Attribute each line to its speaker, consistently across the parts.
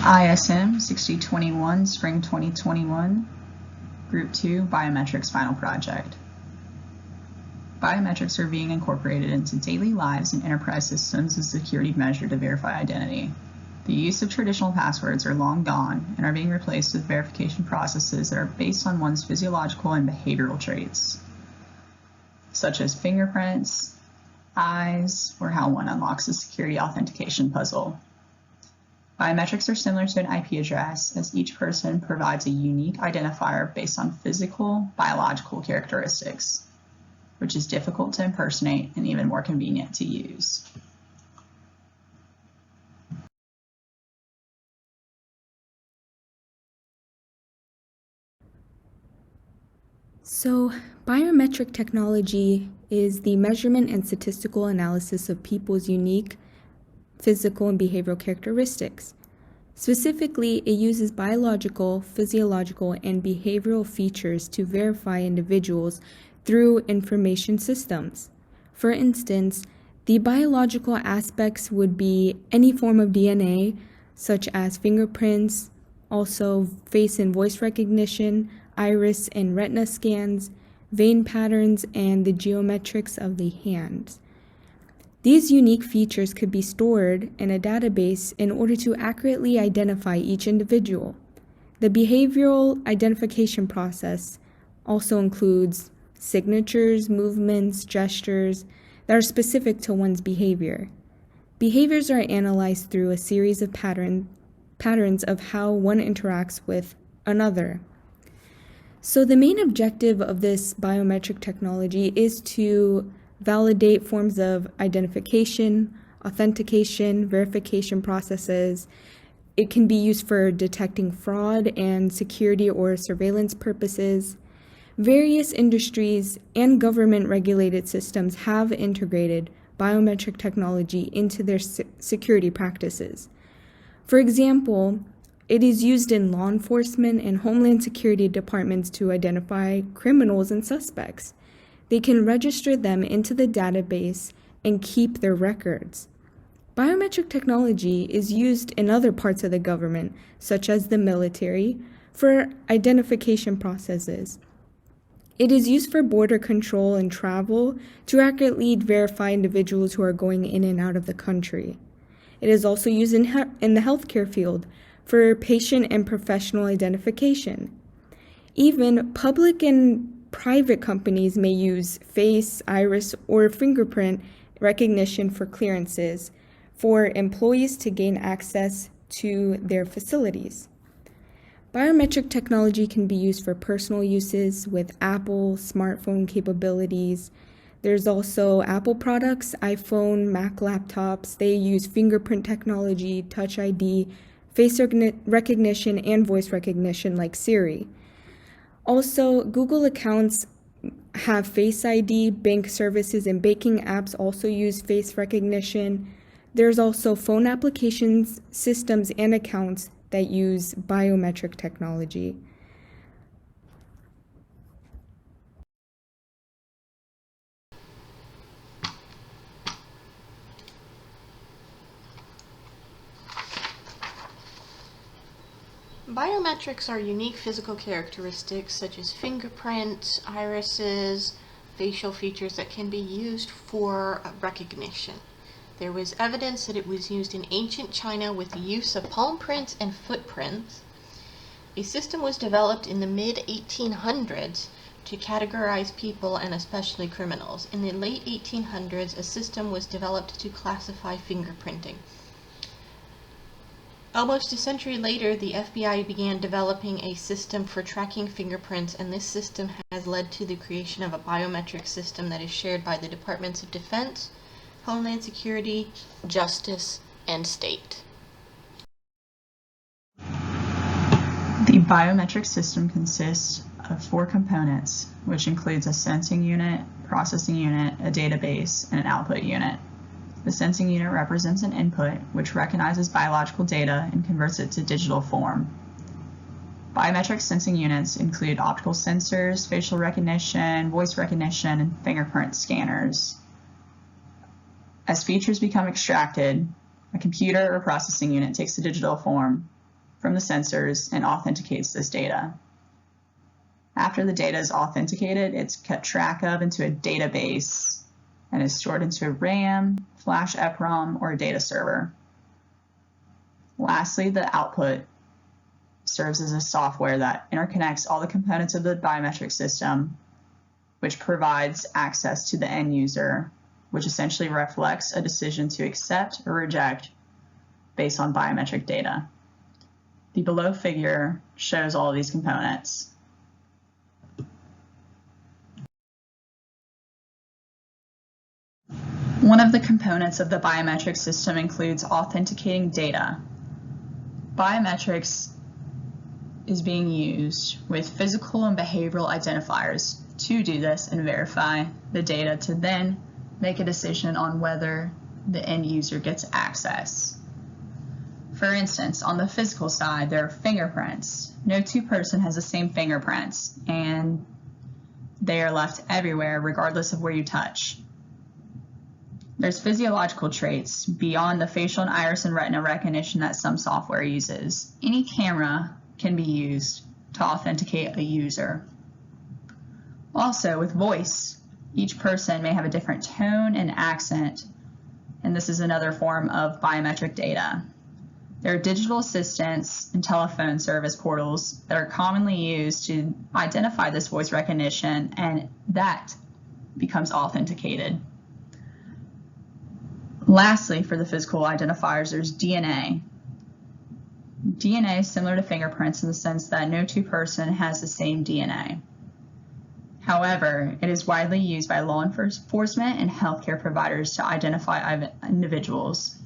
Speaker 1: ISM 6021, Spring 2021, Group 2, Biometrics Final Project. Biometrics are being incorporated into daily lives and enterprise systems as a security measure to verify identity. The use of traditional passwords are long gone and are being replaced with verification processes that are based on one's physiological and behavioral traits, such as fingerprints, eyes, or how one unlocks a security authentication puzzle. Biometrics are similar to an IP address, as each person provides a unique identifier based on physical, biological characteristics, which is difficult to impersonate and even more convenient to use.
Speaker 2: So, biometric technology is the measurement and statistical analysis of people's unique physical and behavioral characteristics. Specifically, it uses biological, physiological, and behavioral features to verify individuals through information systems. For instance, the biological aspects would be any form of DNA, such as fingerprints, also face and voice recognition, iris and retina scans, vein patterns, and the geometrics of the hands. These unique features could be stored in a database in order to accurately identify each individual. The behavioral identification process also includes signatures, movements, gestures that are specific to one's behavior. Behaviors are analyzed through a series of patterns of how one interacts with another. So the main objective of this biometric technology is to validate forms of identification, authentication, verification processes. It can be used for detecting fraud and security or surveillance purposes. Various industries and government-regulated systems have integrated biometric technology into their security practices. For example, it is used in law enforcement and homeland security departments to identify criminals and suspects. They can register them into the database and keep their records. Biometric technology is used in other parts of the government, such as the military, for identification processes. It is used for border control and travel to accurately verify individuals who are going in and out of the country. It is also used in the healthcare field for patient and professional identification. Even public and private companies may use face, iris, or fingerprint recognition for clearances for employees to gain access to their facilities. Biometric technology can be used for personal uses with Apple smartphone capabilities. There's also Apple products, iPhone, Mac laptops. They use fingerprint technology, Touch ID, face recognition, and voice recognition like Siri. Also, Google accounts have Face ID, bank services and banking apps also use face recognition. There's also phone applications, systems, and accounts that use biometric technology.
Speaker 3: Biometrics are unique physical characteristics such as fingerprints, irises, facial features that can be used for recognition. There was evidence that it was used in ancient China with the use of palm prints and footprints. A system was developed in the mid-1800s to categorize people and especially criminals. In the late 1800s, a system was developed to classify fingerprinting. Almost a century later, the FBI began developing a system for tracking fingerprints, and this system has led to the creation of a biometric system that is shared by the Departments of Defense, Homeland Security, Justice, and State.
Speaker 1: The biometric system consists of 4 components, which includes a sensing unit, processing unit, a database, and an output unit. The sensing unit represents an input, which recognizes biological data and converts it to digital form. Biometric sensing units include optical sensors, facial recognition, voice recognition, and fingerprint scanners. As features become extracted, a computer or processing unit takes the digital form, from the sensors and authenticates this data. After the data is authenticated, it's kept track of into a database and is stored into a RAM, flash EPROM, or a data server. Lastly, the output serves as a software that interconnects all the components of the biometric system, which provides access to the end user, which essentially reflects a decision to accept or reject based on biometric data. The below figure shows all of these components. One of the components of the biometric system includes authenticating data. Biometrics is being used with physical and behavioral identifiers to do this and verify the data to then make a decision on whether the end user gets access. For instance, on the physical side, there are fingerprints. No two person has the same fingerprints, and they are left everywhere regardless of where you touch. There's physiological traits beyond the facial and iris and retina recognition that some software uses. Any camera can be used to authenticate a user. Also, with voice, each person may have a different tone and accent, and this is another form of biometric data. There are digital assistants and telephone service portals that are commonly used to identify this voice recognition, and that becomes authenticated. Lastly, for the physical identifiers, there's DNA. DNA is similar to fingerprints in the sense that no two person has the same DNA. However, it is widely used by law enforcement and healthcare providers to identify individuals.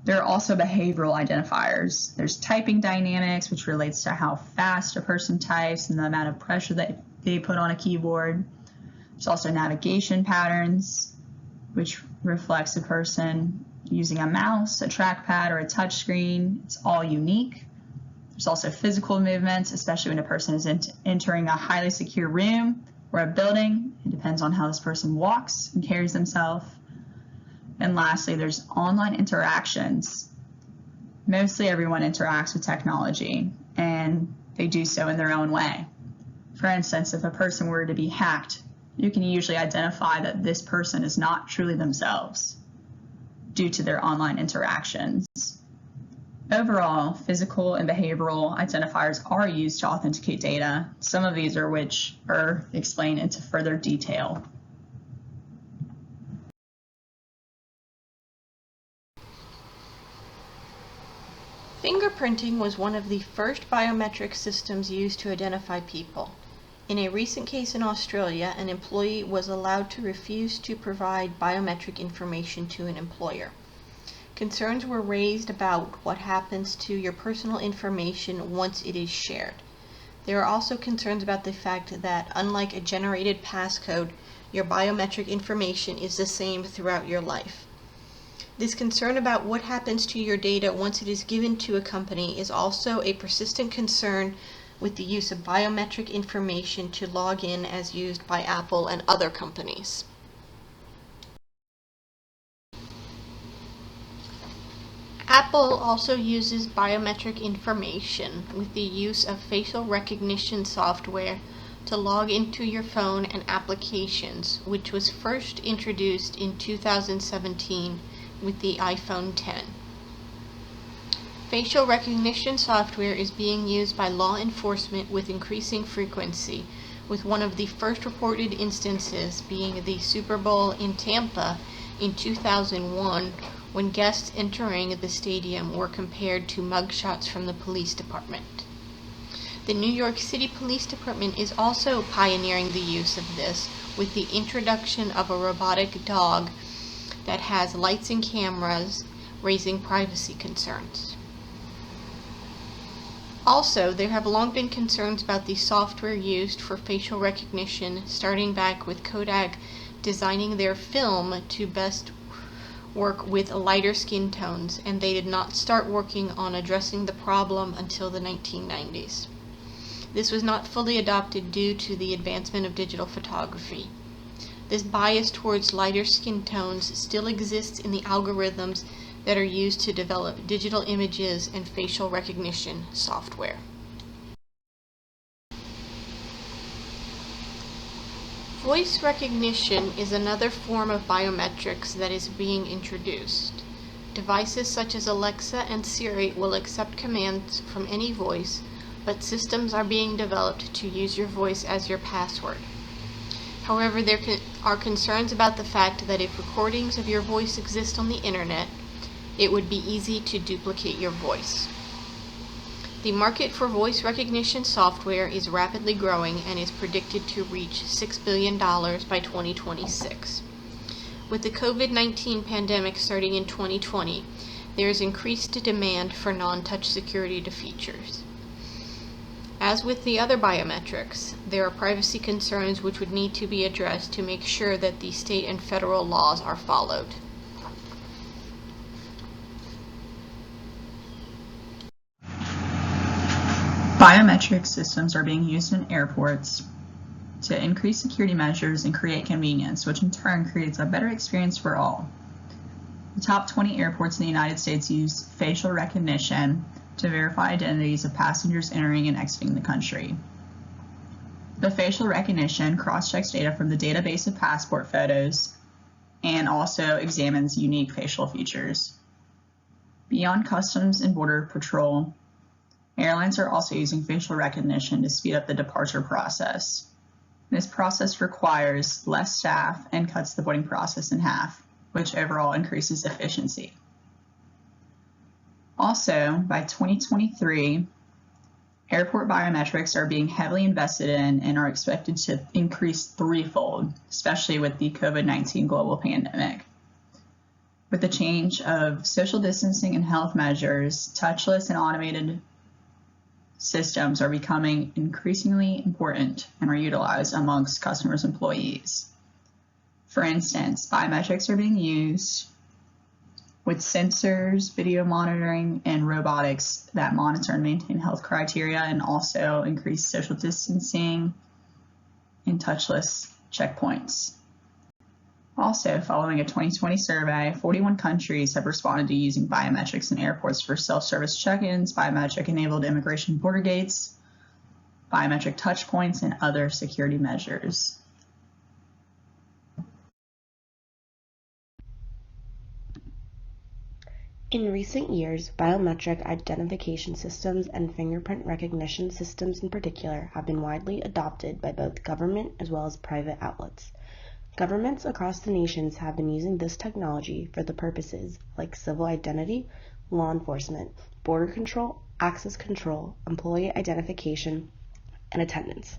Speaker 1: There are also behavioral identifiers. There's typing dynamics, which relates to how fast a person types and the amount of pressure that they put on a keyboard. There's also navigation patterns, which reflects a person using a mouse, a trackpad, or a touch screen. It's all unique. There's also physical movements, especially when a person is entering a highly secure room or a building. It depends on how this person walks and carries themselves. And lastly, there's online interactions. Mostly everyone interacts with technology, and they do so in their own way. For instance, if a person were to be hacked, you can usually identify that this person is not truly themselves due to their online interactions. Overall, physical and behavioral identifiers are used to authenticate data. Some of these are which are explained into further detail.
Speaker 3: Fingerprinting was one of the first biometric systems used to identify people. In a recent case in Australia, an employee was allowed to refuse to provide biometric information to an employer. Concerns were raised about what happens to your personal information once it is shared. There are also concerns about the fact that, unlike a generated passcode, your biometric information is the same throughout your life. This concern about what happens to your data once it is given to a company is also a persistent concern with the use of biometric information to log in as used by Apple and other companies. Apple also uses biometric information with the use of facial recognition software to log into your phone and applications, which was first introduced in 2017 with the iPhone X. Facial recognition software is being used by law enforcement with increasing frequency, with one of the first reported instances being the Super Bowl in Tampa in 2001, when guests entering the stadium were compared to mugshots from the police department. The New York City Police Department is also pioneering the use of this with the introduction of a robotic dog that has lights and cameras, raising privacy concerns. Also, there have long been concerns about the software used for facial recognition, starting back with Kodak designing their film to best work with lighter skin tones, and they did not start working on addressing the problem until the 1990s. This was not fully adopted due to the advancement of digital photography. This bias towards lighter skin tones still exists in the algorithms that are used to develop digital images and facial recognition software. Voice recognition is another form of biometrics that is being introduced. Devices such as Alexa and Siri will accept commands from any voice, but systems are being developed to use your voice as your password. However, there are concerns about the fact that if recordings of your voice exist on the internet, it would be easy to duplicate your voice. The market for voice recognition software is rapidly growing and is predicted to reach $6 billion by 2026. With the COVID-19 pandemic starting in 2020, there is increased demand for non-touch security features. As with the other biometrics, there are privacy concerns which would need to be addressed to make sure that the state and federal laws are followed.
Speaker 1: Biometric systems are being used in airports to increase security measures and create convenience, which in turn creates a better experience for all. The top 20 airports in the United States use facial recognition to verify identities of passengers entering and exiting the country. The facial recognition cross-checks data from the database of passport photos and also examines unique facial features. Beyond Customs and Border Patrol, airlines are also using facial recognition to speed up the departure process. This process requires less staff and cuts the boarding process in half, which overall increases efficiency. Also, by 2023, airport biometrics are being heavily invested in and are expected to increase threefold, especially with the COVID-19 global pandemic. With the change of social distancing and health measures, touchless and automated systems are becoming increasingly important and are utilized amongst customers' employees. For instance, biometrics are being used with sensors, video monitoring, and robotics that monitor and maintain health criteria and also increase social distancing and touchless checkpoints. Also, following a 2020 survey, 41 countries have responded to using biometrics in airports for self-service check-ins, biometric-enabled immigration border gates, biometric touch points, and other security measures.
Speaker 4: In recent years, biometric identification systems and fingerprint recognition systems in particular have been widely adopted by both government as well as private outlets. Governments across the nations have been using this technology for the purposes like civil identity, law enforcement, border control, access control, employee identification, and attendance.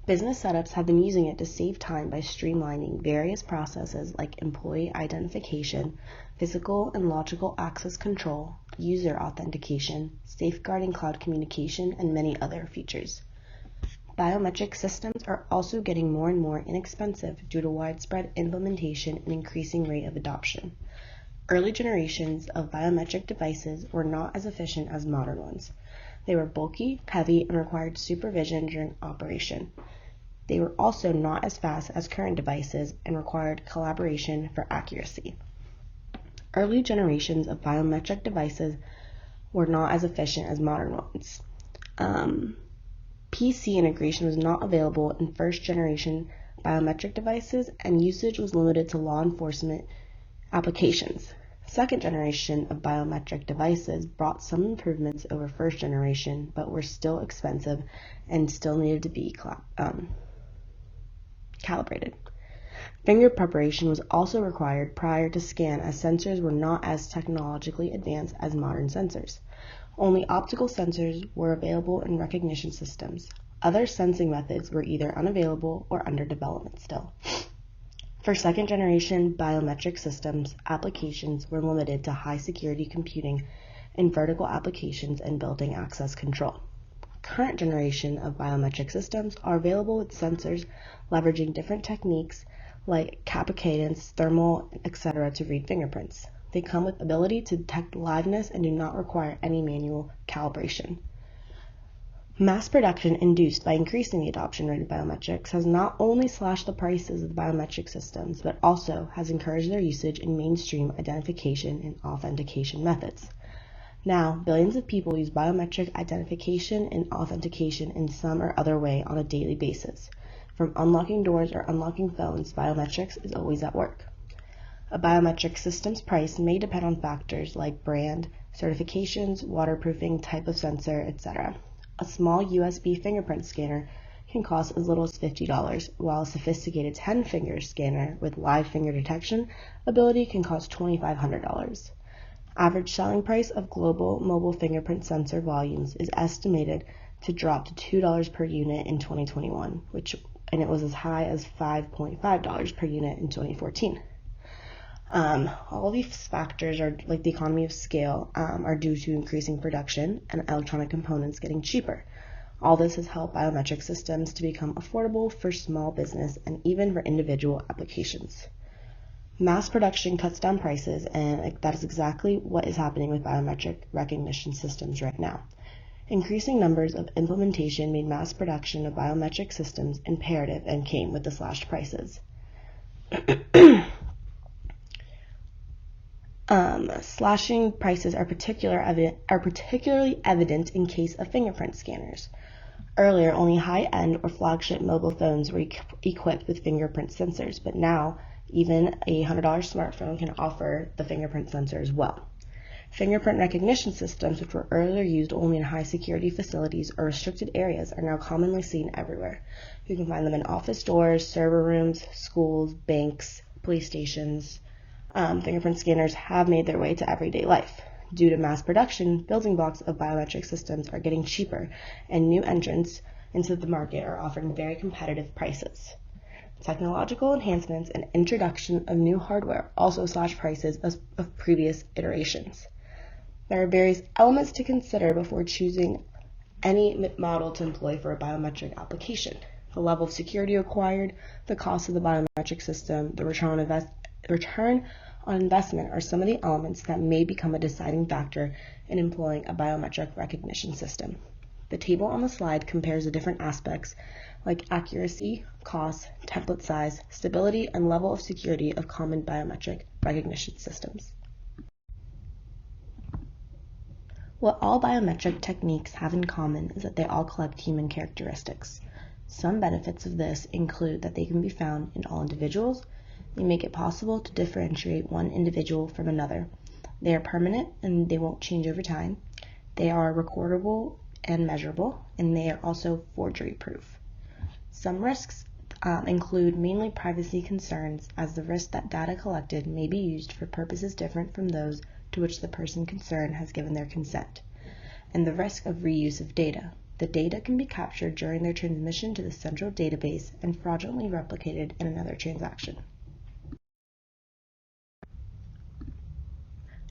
Speaker 4: Business setups have been using it to save time by streamlining various processes like employee identification, physical and logical access control, user authentication, safeguarding cloud communication, and many other features. Biometric systems are also getting more and more inexpensive due to widespread implementation and increasing rate of adoption. Early generations of biometric devices were not as efficient as modern ones. They were bulky, heavy, and required supervision during operation. They were also not as fast as current devices and required collaboration for accuracy. Early generations of biometric devices were not as efficient as modern ones. PC integration was not available in first-generation biometric devices, and usage was limited to law enforcement applications. Second generation of biometric devices brought some improvements over first generation, but were still expensive and still needed to be calibrated. Finger preparation was also required prior to scan, as sensors were not as technologically advanced as modern sensors. Only optical sensors were available in recognition systems. Other sensing methods were either unavailable or under development still. For second generation biometric systems, applications were limited to high security computing and vertical applications and building access control. Current generation of biometric systems are available with sensors leveraging different techniques like kappa cadence, thermal, etc. to read fingerprints. They come with ability to detect liveness and do not require any manual calibration. Mass production induced by increasing the adoption rate of biometrics has not only slashed the prices of the biometric systems, but also has encouraged their usage in mainstream identification and authentication methods. Now, billions of people use biometric identification and authentication in some or other way on a daily basis. From unlocking doors or unlocking phones, biometrics is always at work. A biometric system's price may depend on factors like brand, certifications, waterproofing, type of sensor, etc. A small USB fingerprint scanner can cost as little as $50, while a sophisticated 10-finger scanner with live finger detection ability can cost $2,500. Average selling price of global mobile fingerprint sensor volumes is estimated to drop to $2 per unit in 2021, and it was as high as $5.5 per unit in 2014. All these factors are like the economy of scale are due to increasing production and electronic components getting cheaper. All this has helped biometric systems to become affordable for small business and even for individual applications. Mass production cuts down prices, and that is exactly what is happening with biometric recognition systems right now. Increasing numbers of implementation made mass production of biometric systems imperative and came with the slashed prices. Slashing prices are particularly evident in case of fingerprint scanners. Earlier, only high-end or flagship mobile phones were equipped with fingerprint sensors, but now even a $100 smartphone can offer the fingerprint sensor as well. Fingerprint recognition systems, which were earlier used only in high-security facilities or restricted areas, are now commonly seen everywhere. You can find them in office doors, server rooms, schools, banks, police stations. Fingerprint scanners have made their way to everyday life. Due to mass production, building blocks of biometric systems are getting cheaper, and new entrants into the market are offering very competitive prices. Technological enhancements and introduction of new hardware also slash prices of previous iterations. There are various elements to consider before choosing any model to employ for a biometric application. The level of security required, the cost of the biometric system, the return on investment are some of the elements that may become a deciding factor in employing a biometric recognition system. The table on the slide compares the different aspects like accuracy, cost, template size, stability, and level of security of common biometric recognition systems. What all biometric techniques have in common is that they all collect human characteristics. Some benefits of this include that they can be found in all individuals. They make it possible to differentiate one individual from another. They are permanent and they won't change over time. They are recordable and measurable, and they are also forgery-proof. Some risks include mainly privacy concerns, as the risk that data collected may be used for purposes different from those to which the person concerned has given their consent, and the risk of reuse of data. The data can be captured during their transmission to the central database and fraudulently replicated in another transaction.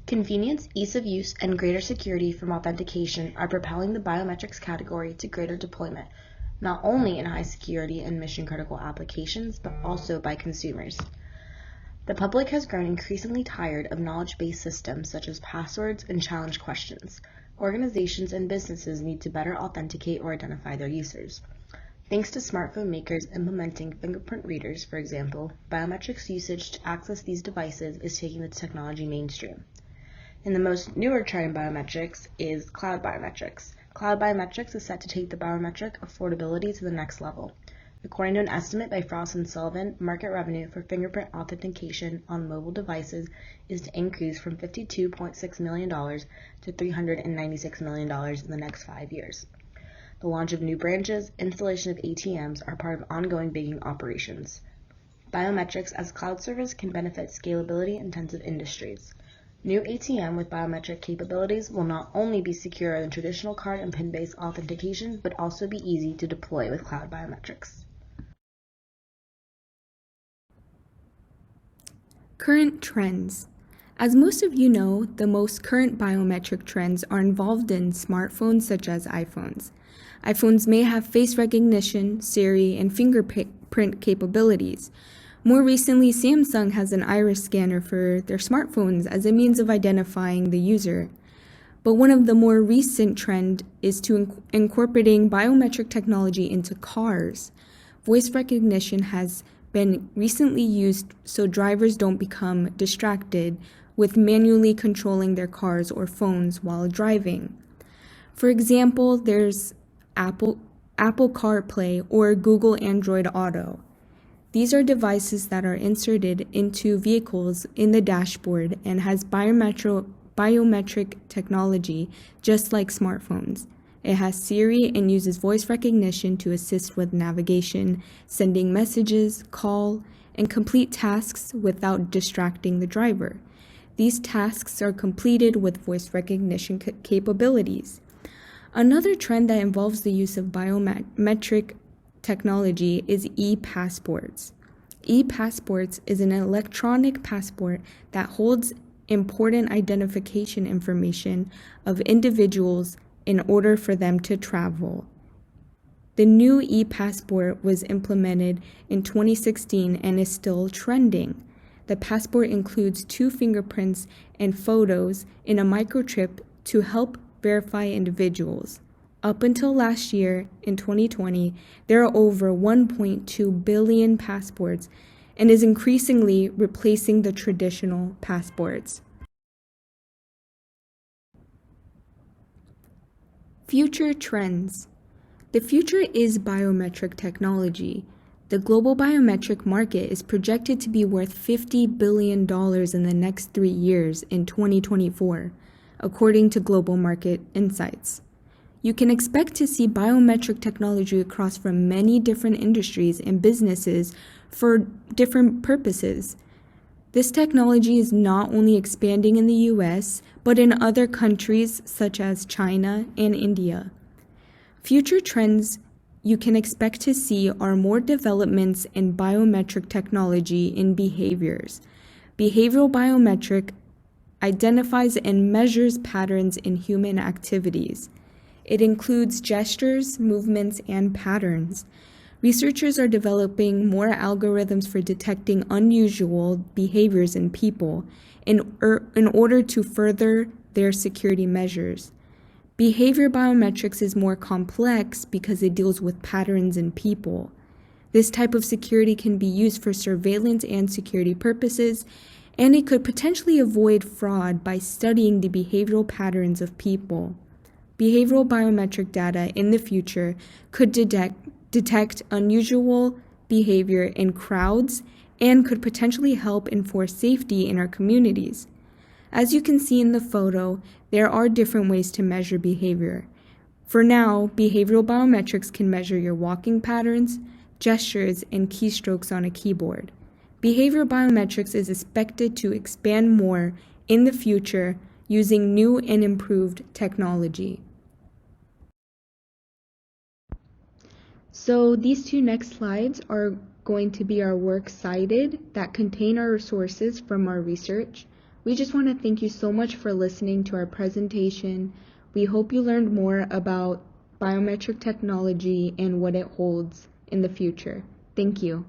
Speaker 4: Convenience, ease of use, and greater security from authentication are propelling the biometrics category to greater deployment, not only in high security and mission-critical applications, but also by consumers. The public has grown increasingly tired of knowledge-based systems such as passwords and challenge questions. Organizations and businesses need to better authenticate or identify their users. Thanks to smartphone makers implementing fingerprint readers, for example, biometrics usage to access these devices is taking the technology mainstream. And the most newer trend in biometrics is cloud biometrics. Cloud biometrics is set to take the biometric affordability to the next level. According to an estimate by Frost & Sullivan, market revenue for fingerprint authentication on mobile devices is to increase from $52.6 million to $396 million in the next 5 years. The launch of new branches, installation of ATMs are part of ongoing banking operations. Biometrics as cloud service can benefit scalability-intensive industries. New ATM with biometric capabilities will not only be secure than traditional card and PIN-based authentication, but also be easy to deploy with cloud biometrics.
Speaker 2: Current trends. As most of you know, the most current biometric trends are involved in smartphones such as iPhones. iPhones may have face recognition, Siri, and fingerprint capabilities. More recently, Samsung has an iris scanner for their smartphones as a means of identifying the user. But one of the more recent trends is to incorporating biometric technology into cars. Voice recognition has been recently used so drivers don't become distracted with manually controlling their cars or phones while driving. For example, there's Apple CarPlay or Google Android Auto. These are devices that are inserted into vehicles in the dashboard and has biometric technology just like smartphones. It has Siri and uses voice recognition to assist with navigation, sending messages, call, and complete tasks without distracting the driver. These tasks are completed with voice recognition capabilities. Another trend that involves the use of biometric technology is e-passports. E-passports is an electronic passport that holds important identification information of individuals in order for them to travel. The new e-passport was implemented in 2016 and is still trending. The passport includes 2 fingerprints and photos in a microchip to help verify individuals. Up until last year, in 2020, there are over 1.2 billion passports and is increasingly replacing the traditional passports. Future trends. The future is biometric technology. The global biometric market is projected to be worth $50 billion in the next 3 years in 2024, according to Global Market Insights. You can expect to see biometric technology across from many different industries and businesses for different purposes. This technology is not only expanding in the US, but in other countries such as China and India. Future trends you can expect to see are more developments in biometric technology in behaviors. Behavioral biometric identifies and measures patterns in human activities. It includes gestures, movements, and patterns. Researchers are developing more algorithms for detecting unusual behaviors in people in order to further their security measures. Behavior biometrics is more complex because it deals with patterns in people. This type of security can be used for surveillance and security purposes, and it could potentially avoid fraud by studying the behavioral patterns of people. Behavioral biometric data in the future could detect unusual behavior in crowds and could potentially help enforce safety in our communities. As you can see in the photo, there are different ways to measure behavior. For now, behavioral biometrics can measure your walking patterns, gestures, and keystrokes on a keyboard. Behavior biometrics is expected to expand more in the future using new and improved technology. So these 2 next slides are going to be our works cited that contain our resources from our research. We just want to thank you so much for listening to our presentation. We hope you learned more about biometric technology and what it holds in the future. Thank you.